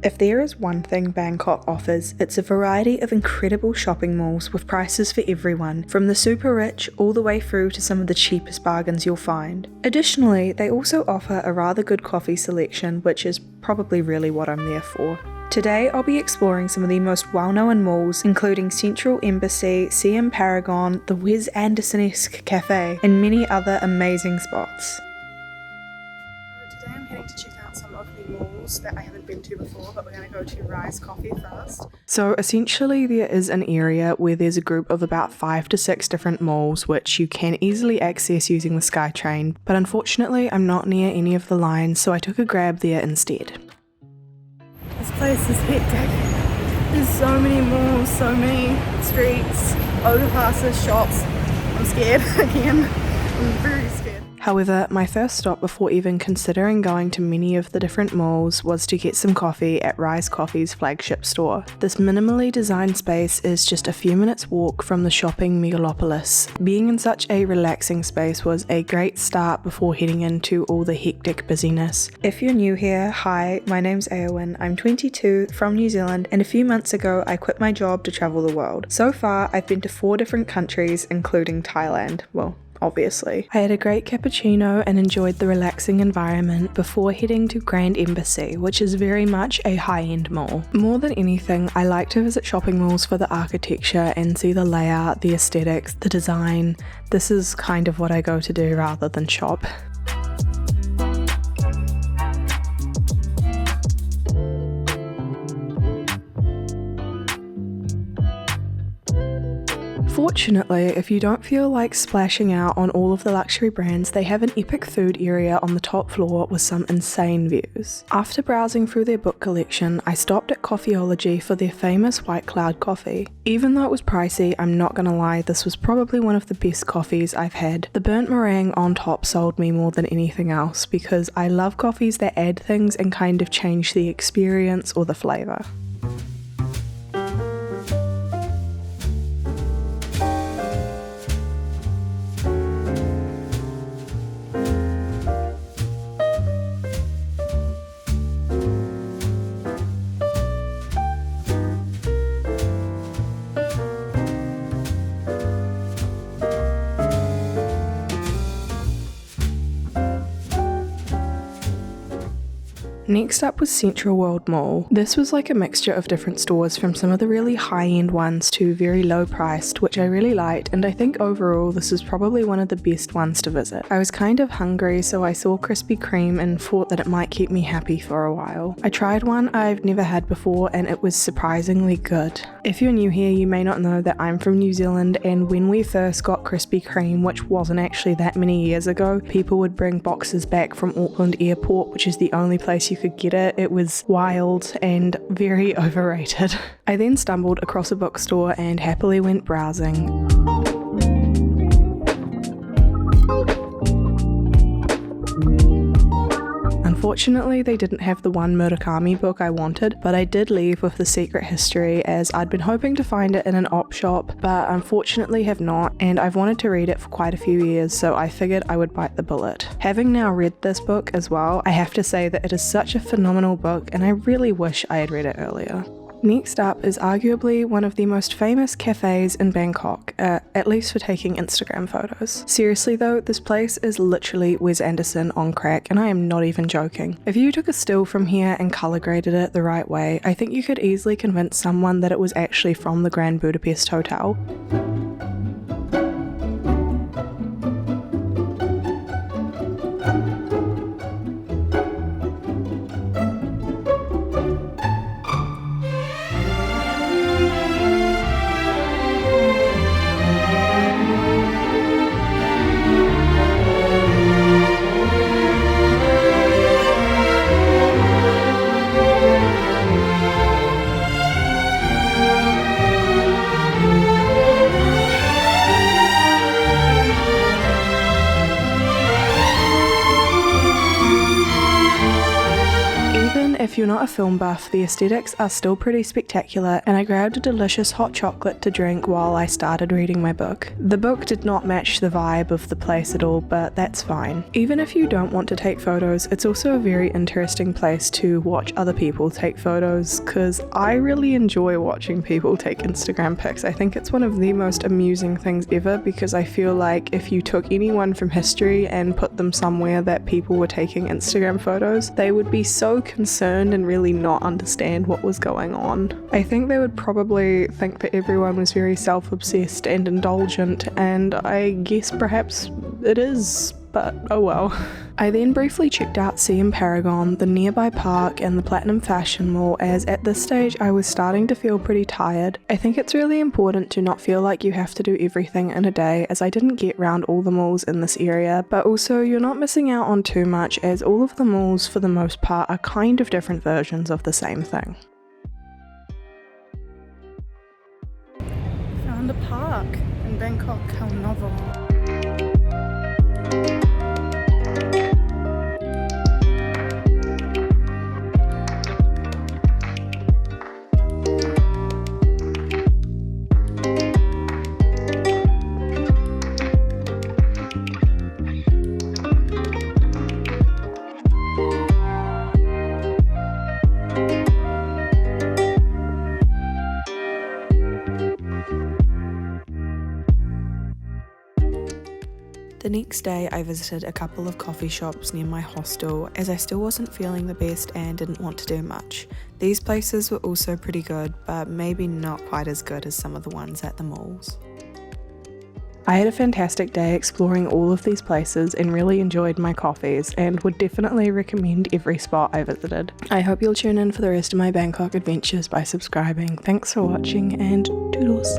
If there is one thing Bangkok offers, it's a variety of incredible shopping malls with prices for everyone, from the super rich all the way through to some of the cheapest bargains you'll find. Additionally, they also offer a rather good coffee selection, which is probably really what I'm there for. Today I'll be exploring some of the most well-known malls, including Central Embassy, Siam Paragon, the Wes Anderson-esque cafe, and many other amazing spots. Today I'm heading to check out some of the malls that I haven't been to before, but we're going to go to Rise Coffee first. So essentially there is an area where there's a group of about 5 to 6 different malls which you can easily access using the SkyTrain, but unfortunately I'm not near any of the lines, so I took a grab there instead. This place is hectic. There's so many malls, so many streets, overpasses, shops. I'm scared again. I'm very scared. However, my first stop before even considering going to many of the different malls was to get some coffee at Rise Coffee's flagship store. This minimally designed space is just a few minutes walk from the shopping megalopolis. Being in such a relaxing space was a great start before heading into all the hectic busyness. If you're new here, hi, my name's Eowyn, I'm 22, from New Zealand, and a few months ago I quit my job to travel the world. So far, I've been to 4 different countries, including Thailand. Well, obviously. I had a great cappuccino and enjoyed the relaxing environment before heading to Grand Embassy, which is very much a high-end mall. More than anything, I like to visit shopping malls for the architecture and see the layout, the aesthetics, the design. This is kind of what I go to do rather than shop. Fortunately, if you don't feel like splashing out on all of the luxury brands, they have an epic food area on the top floor with some insane views. After browsing through their book collection, I stopped at Coffeeology for their famous White Cloud coffee. Even though it was pricey, I'm not gonna lie, this was probably one of the best coffees I've had. The burnt meringue on top sold me more than anything else because I love coffees that add things and kind of change the experience or the flavour. Next up was Central World Mall. This was like a mixture of different stores, from some of the really high-end ones to very low priced, which I really liked, and I think overall this is probably one of the best ones to visit. I was kind of hungry, so I saw Krispy Kreme and thought that it might keep me happy for a while. I tried one I've never had before and it was surprisingly good. If you're new here, you may not know that I'm from New Zealand, and when we first got Krispy Kreme, which wasn't actually that many years ago, people would bring boxes back from Auckland Airport, which is the only place you could get it. It was wild and very overrated. I then stumbled across a bookstore and happily went browsing. Unfortunately, they didn't have the one Murakami book I wanted, but I did leave with The Secret History, as I'd been hoping to find it in an op shop, but unfortunately have not, and I've wanted to read it for quite a few years, so I figured I would bite the bullet. Having now read this book as well, I have to say that it is such a phenomenal book, and I really wish I had read it earlier. Next up is arguably one of the most famous cafes in Bangkok, at least for taking Instagram photos. Seriously though, this place is literally Wes Anderson on crack, and I am not even joking. If you took a still from here and colour graded it the right way, I think you could easily convince someone that it was actually from the Grand Budapest Hotel. not a film buff, the aesthetics are still pretty spectacular, and I grabbed a delicious hot chocolate to drink while I started reading my book. The book did not match the vibe of the place at all, but that's fine. Even if you don't want to take photos, it's also a very interesting place to watch other people take photos, because I really enjoy watching people take Instagram pics. I think it's one of the most amusing things ever, because I feel like if you took anyone from history and put them somewhere that people were taking Instagram photos, they would be so concerned and really not understand what was going on. I think they would probably think that everyone was very self-obsessed and indulgent, and I guess perhaps it is, but oh well. I then briefly checked out Siam Paragon, the nearby park, and the Platnium fashion mall, as at this stage I was starting to feel pretty tired. I think it's really important to not feel like you have to do everything in a day, as I didn't get round all the malls in this area, but also you're not missing out on too much, as all of the malls for the most part are kind of different versions of the same thing. Found a park in Bangkok, how novel. The next day I visited a couple of coffee shops near my hostel, as I still wasn't feeling the best and didn't want to do much. These places were also pretty good, but maybe not quite as good as some of the ones at the malls. I had a fantastic day exploring all of these places and really enjoyed my coffees, and would definitely recommend every spot I visited. I hope you'll tune in for the rest of my Bangkok adventures by subscribing. Thanks for watching, and toodles!